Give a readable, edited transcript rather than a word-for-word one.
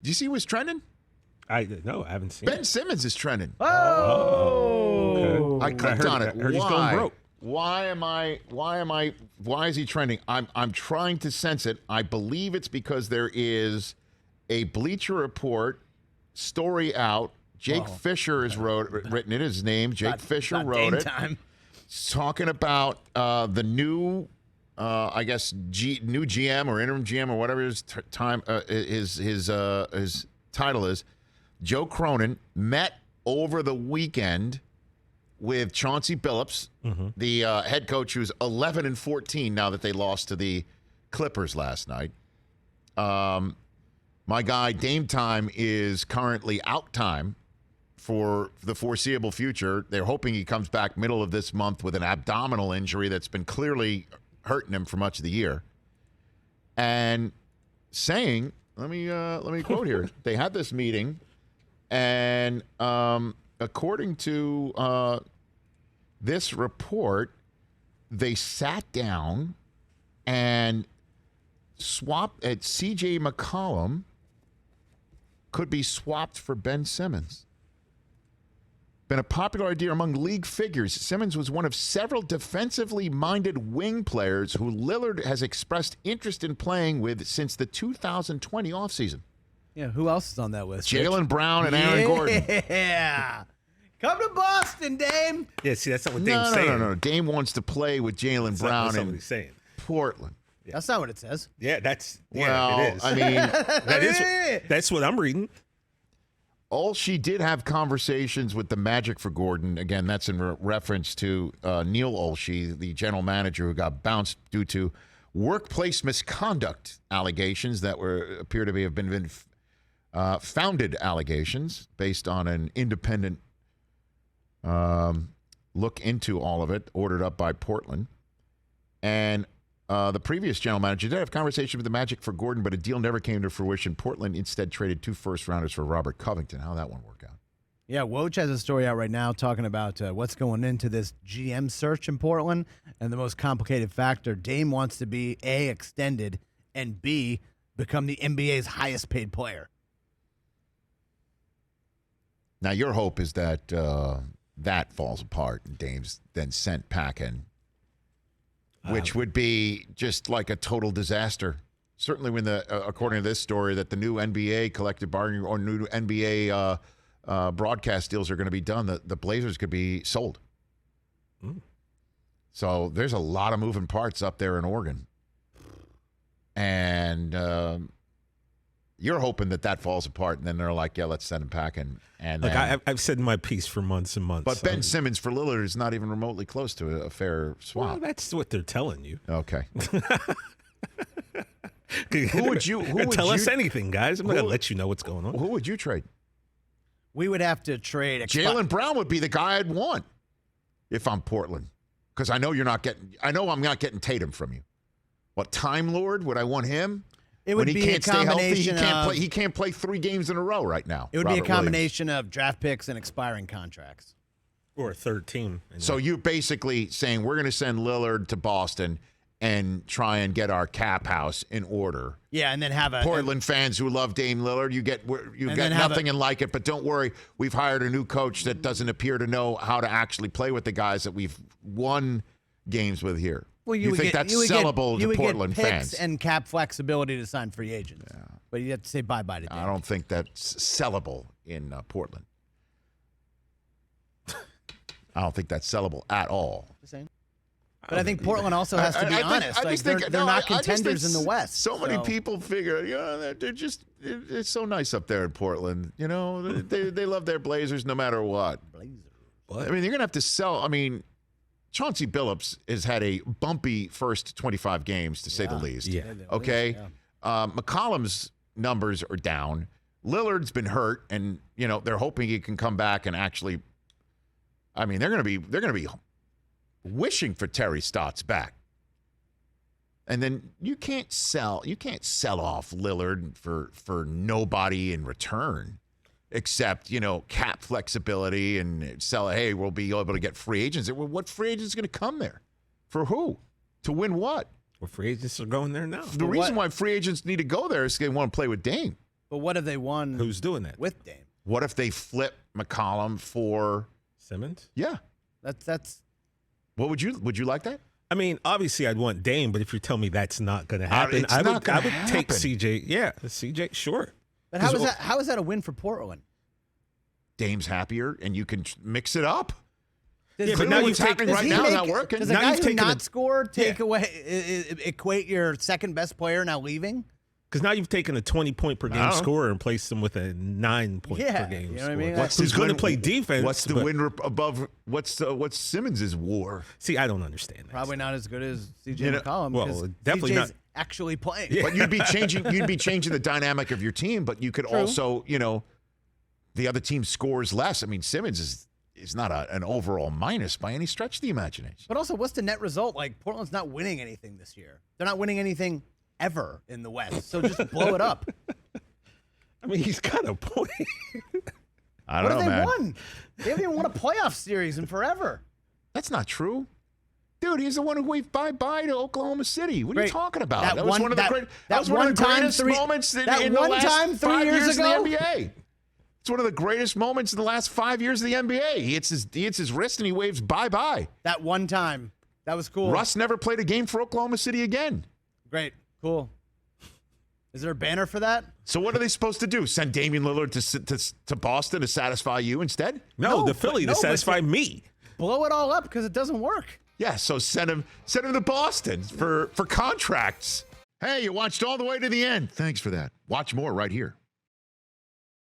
you see what's trending? No, I haven't seen Ben Simmons is trending. Okay. I clicked on it. I heard he's going broke. Why is he trending? I'm trying to sense it. I believe it's because there is a Bleacher Report story out. Jake Fisher has written it. His name. Jake Fisher wrote it. Time. It's talking about the new, I guess, new GM or interim GM or whatever his title is. Joe Cronin met over the weekend with Chauncey Billups, the head coach, who's 11-14 now that they lost to the Clippers last night. My guy Dame Time is currently out time for the foreseeable future. They're hoping he comes back middle of this month with an abdominal injury that's been clearly hurting him for much of the year. And saying, let me quote here. They had this meeting, and according to this report, they sat down and swapped at C.J. McCollum could be swapped for Ben Simmons. Been a popular idea among league figures. Simmons was one of several defensively minded wing players who Lillard has expressed interest in playing with since the 2020 offseason. Yeah, who else is on that list? Jaylen Brown and Aaron Gordon. Yeah. Come to Boston, Dame. Yeah, see, that's not what Dame's saying. No. Dame wants to play with Jaylen Brown That's not what in he's saying. Portland. Yeah. That's not what it says. Yeah, it is. I mean, that's what I'm reading. She did have conversations with the Magic for Gordon. Again, that's in reference to Neil Olshey, the general manager who got bounced due to workplace misconduct allegations that appear to have been founded allegations based on an independent look into all of it, ordered up by Portland. And the previous general manager did have conversation with the Magic for Gordon, but a deal never came to fruition. Portland instead traded 2 first-rounders for Robert Covington. How'd that one work out? Yeah, Woj has a story out right now talking about what's going into this GM search in Portland. And the most complicated factor, Dame wants to be, A, extended, and B, become the NBA's highest-paid player. Now, your hope is that that falls apart and Dame's then sent packing, which would be just like a total disaster. Certainly when according to this story, that the new NBA collective bargaining or new NBA broadcast deals are going to be done, the Blazers could be sold. So there's a lot of moving parts up there in Oregon. And you're hoping that falls apart, and then they're like, yeah, let's send him packing. And look, I've said my piece for months and months. But Ben Simmons for Lillard is not even remotely close to a fair swap. Well, that's what they're telling you. Okay. Who would tell us anything, guys? I'm not going to let you know what's going on. Who would you trade? We would have to trade. Jaylen Brown would be the guy I'd want if I'm Portland, because I know I'm not getting Tatum from you. What, Time Lord? Would I want him? It would be a combination he can't play 3 games in a row right now. It would be a combination of draft picks and expiring contracts. Or a third team. So you're basically saying we're going to send Lillard to Boston and try and get our cap house in order. Yeah, and then have Portland fans who love Dame Lillard, you get nothing and like it, but don't worry, we've hired a new coach that doesn't appear to know how to actually play with the guys that we've won games with here. Well, you think that's sellable to Portland fans? Picks and cap flexibility to sign free agents. Yeah. But you have to say bye-bye to Dame. I don't think that's sellable in Portland. I don't think that's sellable at all. But I think Portland also has to be honest. They're not contenders in the West. So many people figure, it's so nice up there in Portland. You know, they love their Blazers no matter what. Blazers. What? I mean, you're going to have to sell. I mean, Chauncey Billups has had a bumpy first 25 games, to say the least. Yeah. Okay? McCollum's numbers are down. Lillard's been hurt, and, they're hoping he can come back and actually, I mean, they're going to be wishing for Terry Stotts back. And then you can't sell off Lillard for nobody in return. Except, cap flexibility and sell, hey, we'll be able to get free agents. Well, what free agents are going to come there? For who? To win what? Well, free agents are going there now. The reason why free agents need to go there is they want to play with Dame. But what if they won? Who's doing that? With Dame? What if they flip McCollum for Simmons? Yeah. That's. What would you like that? I mean, obviously, I'd want Dame, but if you tell me that's not going to happen, It's I not would gonna take happen. CJ. Yeah, CJ, sure. But how is that a win for Portland? Dame's happier, and you can mix it up. Does, but now what's you've happening taken- right now is not working. Does a Now guy you've who taken not a- score equate your second best player now leaving? Because now you've taken a 20-point per game No. scorer and placed him with a 9-point per game you know what I scorer. mean? What's Who's his going to win- play defense? What's the but- win above? What's Simmons' WAR? See, I don't understand that. Probably not as good as CJ You know, McCollum. well, 'cause definitely CJ's not. actually playing. Yeah. But you'd be changing the dynamic of your team. But you could True. also, the other team scores less. I mean, Simmons is not an overall minus by any stretch of the imagination. But also, what's the net result? Like, Portland's not winning anything this year. They're not winning anything ever in the West. So just blow it up. I mean, he's got a point. I What don't have know, they man. won? They haven't even won a playoff series in forever. That's not true. Dude, he's the one who waved bye-bye to Oklahoma City. What are you Great. talking about? That That was one- one of the that- great. that was one one of the time greatest three- moments in that the one last time 3 5 years years ago? in the NBA. It's one of the greatest moments in the last 5 years of the NBA. He hits his wrist and he waves bye-bye. That one time. That was cool. Russ never played a game for Oklahoma City again. Great. Cool. Is there a banner for that? So what are they supposed to do? Send Damian Lillard to Boston to satisfy you instead? No, No, the Philly but- to no, but satisfy me. Blow it all up because it doesn't work. Yeah, so send him to Boston for contracts. Hey, you watched all the way to the end. Thanks for that. Watch more right here.